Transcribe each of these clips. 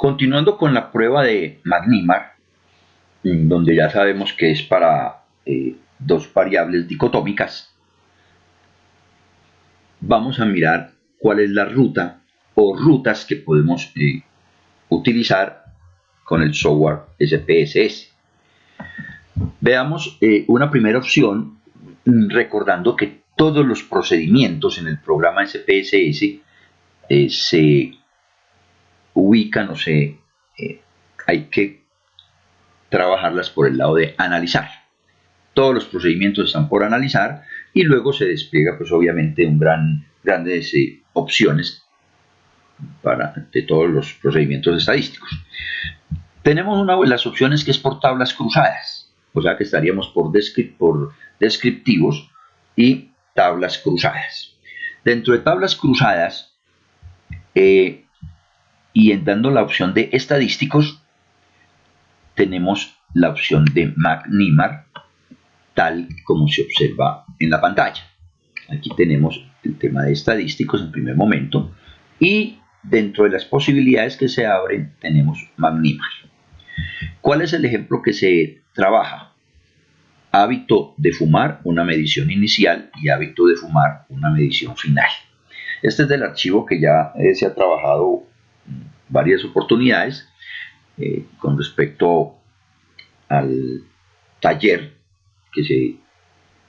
Continuando con la prueba de McNemar, donde ya sabemos que es para dos variables dicotómicas, vamos a mirar cuál es la ruta o rutas que podemos utilizar con el software SPSS. Veamos una primera opción, recordando que todos los procedimientos en el programa SPSS se ubican o hay que trabajarlas por el lado de analizar. Todos los procedimientos están por analizar y luego se despliega pues obviamente grandes opciones de todos los procedimientos estadísticos. Tenemos una de las opciones que es por tablas cruzadas, o sea que estaríamos por descriptivos y tablas cruzadas. Dentro de tablas cruzadas y dando la opción de estadísticos, tenemos la opción de McNemar, tal como se observa en la pantalla. Aquí tenemos el tema de estadísticos en primer momento y dentro de las posibilidades que se abren tenemos McNemar. ¿Cuál es el ejemplo que se trabaja? Hábito de fumar, una medición inicial, y hábito de fumar, una medición final. Este es del archivo que ya se ha trabajado en varias oportunidades con respecto al taller que se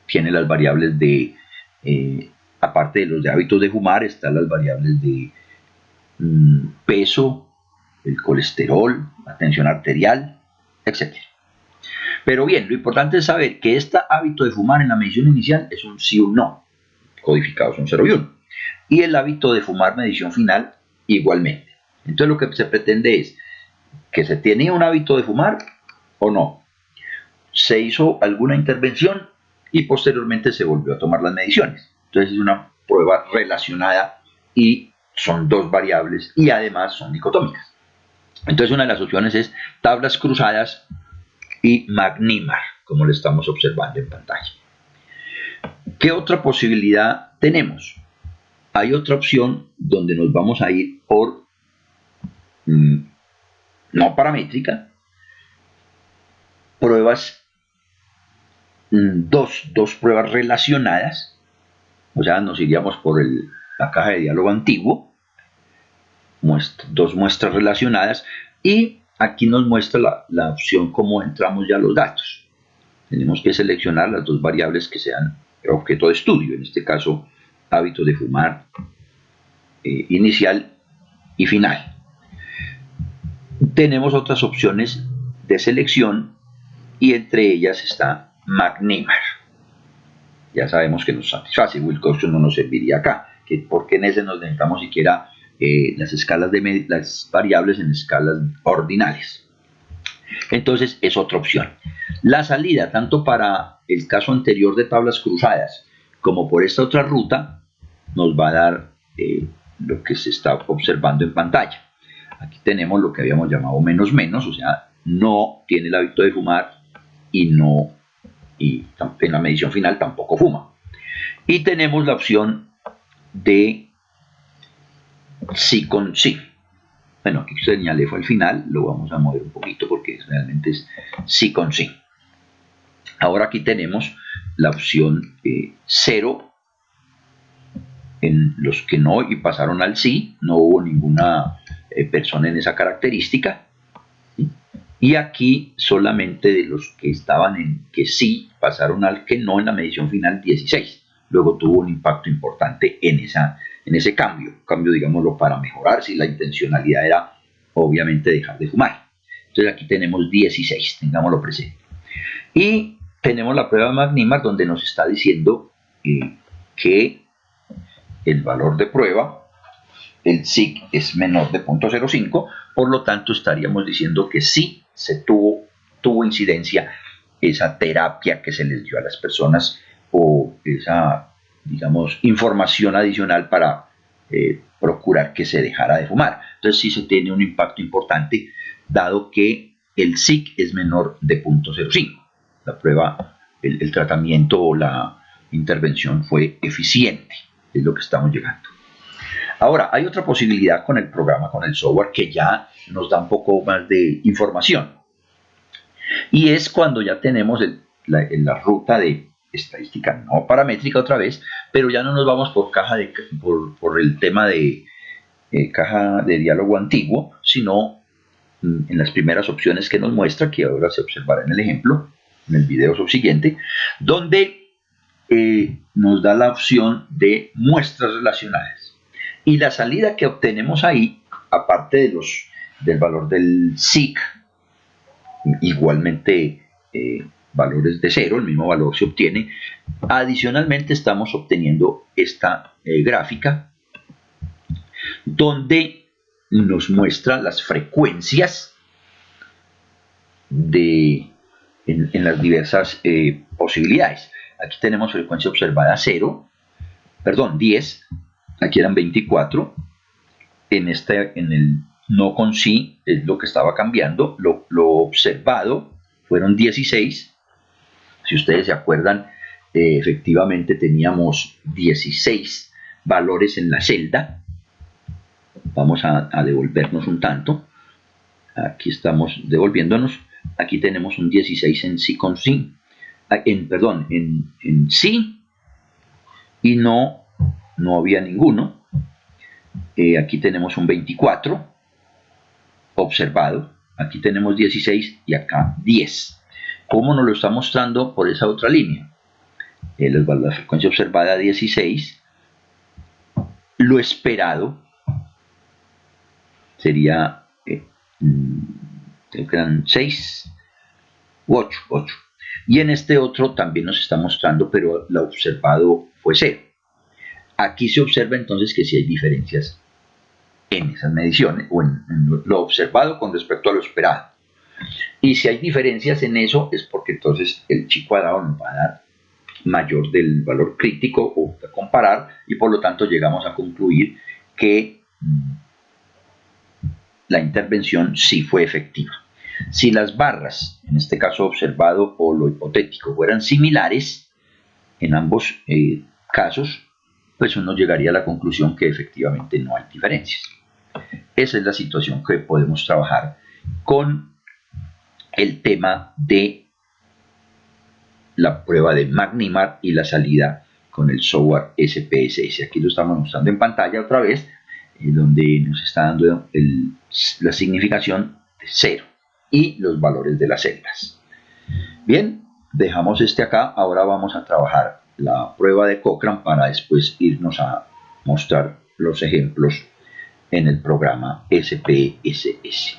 tiene las variables de, aparte de los de hábitos de fumar, están las variables de peso, el colesterol, la tensión arterial, etc. Pero bien, lo importante es saber que este hábito de fumar en la medición inicial es un sí o un no, codificados son 0 y 1. Y el hábito de fumar medición final igualmente. Entonces lo que se pretende es que se tenía un hábito de fumar o no. Se hizo alguna intervención y posteriormente se volvió a tomar las mediciones. Entonces es una prueba relacionada y son dos variables y además son dicotómicas. Entonces una de las opciones es tablas cruzadas y McNemar, como lo estamos observando en pantalla. ¿Qué otra posibilidad tenemos? Hay otra opción donde nos vamos a ir por no paramétrica, pruebas, dos pruebas relacionadas, o sea, nos iríamos por la caja de diálogo antiguo, dos muestras relacionadas, y aquí nos muestra la opción cómo entramos ya los datos. Tenemos que seleccionar las dos variables que sean objeto de estudio, en este caso hábitos de fumar inicial y final. Tenemos otras opciones de selección y entre ellas está McNemar. Ya sabemos que nos satisface. Wilcoxon no nos serviría acá, porque en ese nos necesitamos siquiera las variables en escalas ordinales. Entonces es otra opción. La salida, tanto para el caso anterior de tablas cruzadas como por esta otra ruta, nos va a dar lo que se está observando en pantalla. Aquí tenemos lo que habíamos llamado menos menos, o sea, no tiene el hábito de fumar y en la medición final tampoco fuma. Y tenemos la opción de sí con sí. Bueno, aquí señalé fue al final, lo vamos a mover un poquito porque realmente es sí con sí. Ahora aquí tenemos la opción 0 en los que no y pasaron al sí, no hubo ninguna persona en esa característica. Y aquí solamente de los que estaban en que sí pasaron al que no en la medición final 16. Luego tuvo un impacto importante en ese cambio, digámoslo, para mejorar si la intencionalidad era obviamente dejar de fumar. Entonces aquí tenemos 16, tengámoslo presente. Y tenemos la prueba de McNemar donde nos está diciendo que el valor de prueba, el SIG, es menor de 0.05, por lo tanto estaríamos diciendo que sí se tuvo incidencia esa terapia que se les dio a las personas o esa, digamos, información adicional para procurar que se dejara de fumar. Entonces sí se tiene un impacto importante dado que el SIG es menor de 0.05. La prueba, el tratamiento o la intervención fue eficiente, es lo que estamos llegando. Ahora, hay otra posibilidad con el programa, con el software, que ya nos da un poco más de información. Y es cuando ya tenemos la ruta de estadística no paramétrica otra vez, pero ya no nos vamos por por el tema de caja de diálogo antiguo, sino en las primeras opciones que nos muestra, que ahora se observará en el ejemplo, en el video subsiguiente, donde nos da la opción de muestras relacionales. Y la salida que obtenemos ahí, aparte del valor del SIC, igualmente valores de 0, el mismo valor se obtiene. Adicionalmente estamos obteniendo esta gráfica donde nos muestra las frecuencias en las diversas posibilidades. Aquí tenemos frecuencia observada 10, aquí eran 24, en el no con sí es lo que estaba cambiando, lo observado fueron 16, si ustedes se acuerdan, efectivamente teníamos 16 valores en la celda. Vamos a devolvernos un tanto, aquí estamos devolviéndonos, aquí tenemos un 16 en sí con sí, en sí, y no había ninguno. Aquí tenemos un 24 observado, aquí tenemos 16 y acá 10. ¿Cómo nos lo está mostrando? Por esa otra línea. La frecuencia observada 16, lo esperado sería, creo que eran 6 u 8. Y en este otro también nos está mostrando, pero lo observado fue 0. Aquí se observa entonces que sí hay diferencias en esas mediciones, o en lo observado con respecto a lo esperado. Y si hay diferencias en eso, es porque entonces el chi cuadrado nos va a dar mayor del valor crítico o a comparar, y por lo tanto llegamos a concluir que la intervención sí fue efectiva. Si las barras, en este caso observado o lo hipotético, fueran similares en ambos casos, pues uno llegaría a la conclusión que efectivamente no hay diferencias. Esa es la situación que podemos trabajar con el tema de la prueba de Magnimar y la salida con el software SPSS. Aquí lo estamos mostrando en pantalla otra vez, donde nos está dando la significación de 0 y los valores de las celdas. Bien, dejamos acá. Ahora vamos a trabajar la prueba de Cochrane para después irnos a mostrar los ejemplos en el programa SPSS.